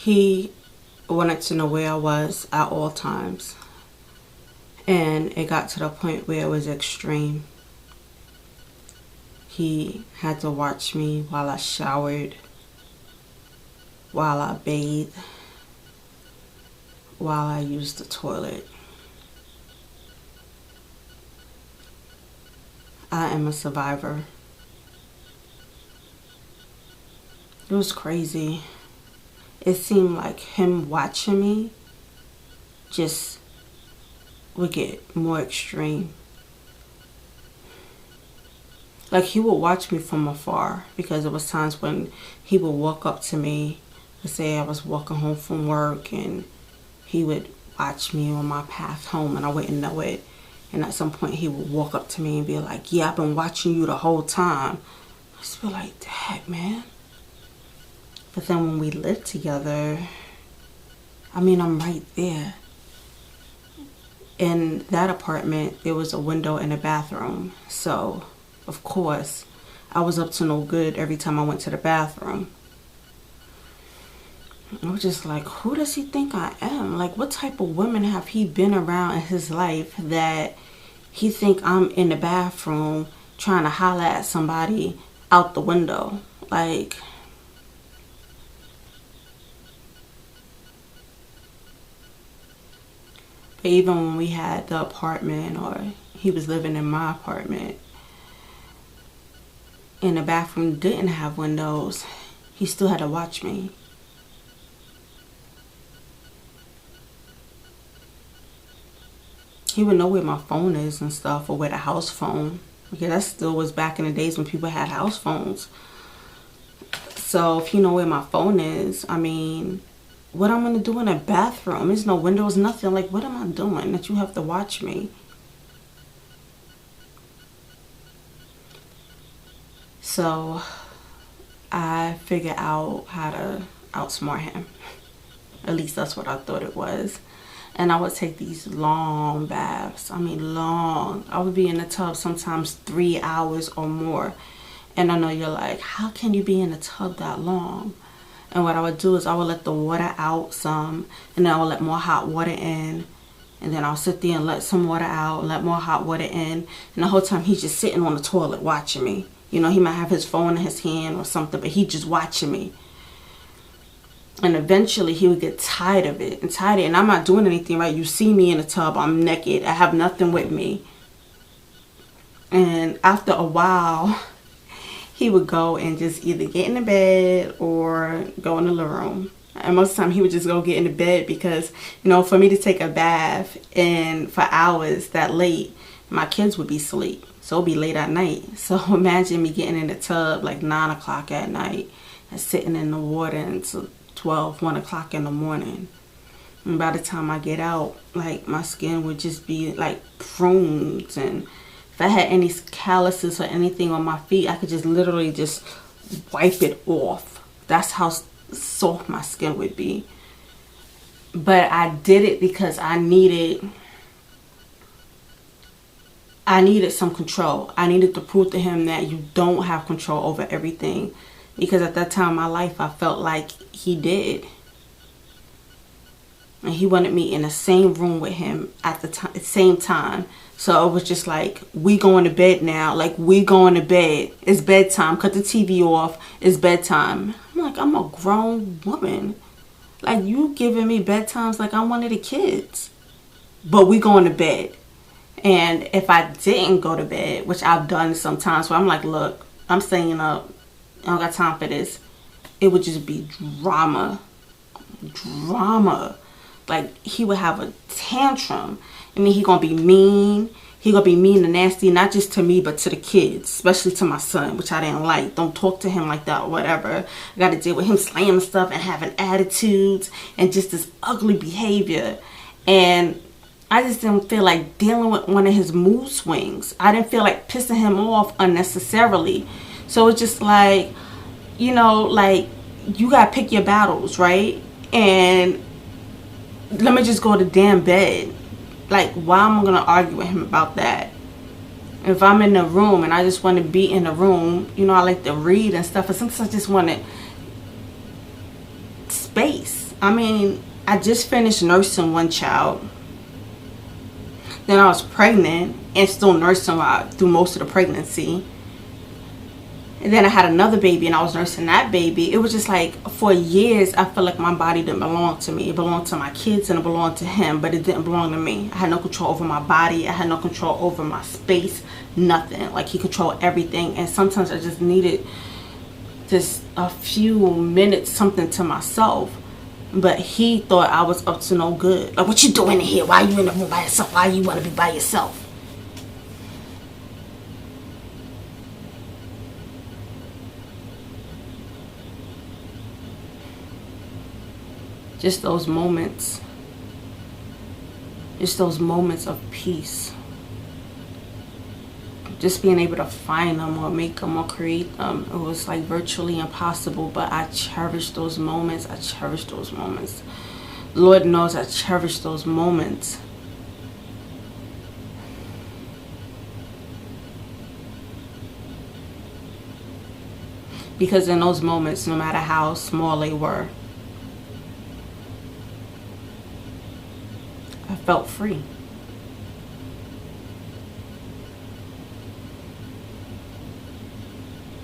He wanted to know where I was at all times. And it got to the point where it was extreme. He had to watch me while I showered, while I bathed, while I used the toilet. I am a survivor. It was crazy. It seemed like him watching me just would get more extreme. Like, he would watch me from afar, because there was times when he would walk up to me. Let's say I was walking home from work, and he would watch me on my path home, and I wouldn't know it. And at some point he would walk up to me and be like, yeah, I've been watching you the whole time. I just be like, dang, man. But then when we lived together, I mean, I'm right there. In that apartment, there was a window in the bathroom. So, of course, I was up to no good every time I went to the bathroom. I was just like, who does he think I am? Like, what type of women have he been around in his life that he think I'm in the bathroom trying to holler at somebody out the window? Like, even when we had the apartment, or he was living in my apartment, and the bathroom didn't have windows, he still had to watch me. He would know where my phone is and stuff, or where the house phone, because that still was back in the days when people had house phones. So if he know where my phone is, I mean, what I'm gonna do in a bathroom? There's no windows, nothing. Like, what am I doing that you have to watch me? So I figured out how to outsmart him. At least that's what I thought it was. And I would take these long baths. I mean, long. I would be in the tub sometimes 3 hours or more. And I know you're like, how can you be in the tub that long? And what I would do is I would let the water out some, and then I would let more hot water in. And then I'll sit there and let some water out, and let more hot water in. And the whole time he's just sitting on the toilet watching me. You know, he might have his phone in his hand or something, but he's just watching me. And eventually he would get tired of it, and I'm not doing anything, right? You see me in the tub, I'm naked, I have nothing with me. And after a while, he would go and just either get in the bed or go in the living room. And most of the time he would just go get in the bed, because, you know, for me to take a bath and for hours that late, my kids would be asleep. So it'd be late at night. So imagine me getting in the tub like 9 o'clock at night and sitting in the water until 12, 1 o'clock in the morning. And by the time I get out, like, my skin would just be like prunes. And if I had any calluses or anything on my feet, I could just literally just wipe it off. That's how soft my skin would be. But I did it because I needed some control. I needed to prove to him that you don't have control over everything. Because at that time in my life, I felt like he did. And he wanted me in the same room with him at the same time. So it was just like, we going to bed now. Like, we going to bed. It's bedtime. Cut the TV off. It's bedtime. I'm like, I'm a grown woman. Like, you giving me bedtimes like I'm one of the kids. But we going to bed. And if I didn't go to bed, which I've done sometimes, where I'm like, look, I'm staying up. I don't got time for this. It would just be drama. Drama. Like, he would have a tantrum. I mean, he gonna be mean. He gonna be mean and nasty, not just to me, but to the kids, especially to my son, which I didn't like. Don't talk to him like that or whatever. I got to deal with him slamming stuff and having attitudes and just this ugly behavior. And I just didn't feel like dealing with one of his mood swings. I didn't feel like pissing him off unnecessarily. So it's just like, you know, like, you gotta pick your battles, right? And let me just go to damn bed. Like, why am I gonna argue with him about that? If I'm in the room and I just want to be in the room, you know, I like to read and stuff, and sometimes I just want space. I mean, I just finished nursing one child. Then I was pregnant and still nursing through most of the pregnancy. And then I had another baby and I was nursing that baby. It was just like, for years, I felt like my body didn't belong to me. It belonged to my kids and it belonged to him, but it didn't belong to me. I had no control over my body. I had no control over my space, nothing. Like, he controlled everything. And sometimes I just needed just a few minutes, something to myself. But he thought I was up to no good. Like, what you doing in here? Why are you in the room by yourself? Why you want to be by yourself? Just those moments. Just those moments of peace. Just being able to find them or make them or create them. It was like virtually impossible, but I cherish those moments. I cherish those moments. Lord knows I cherish those moments. Because in those moments, no matter how small they were, I felt free.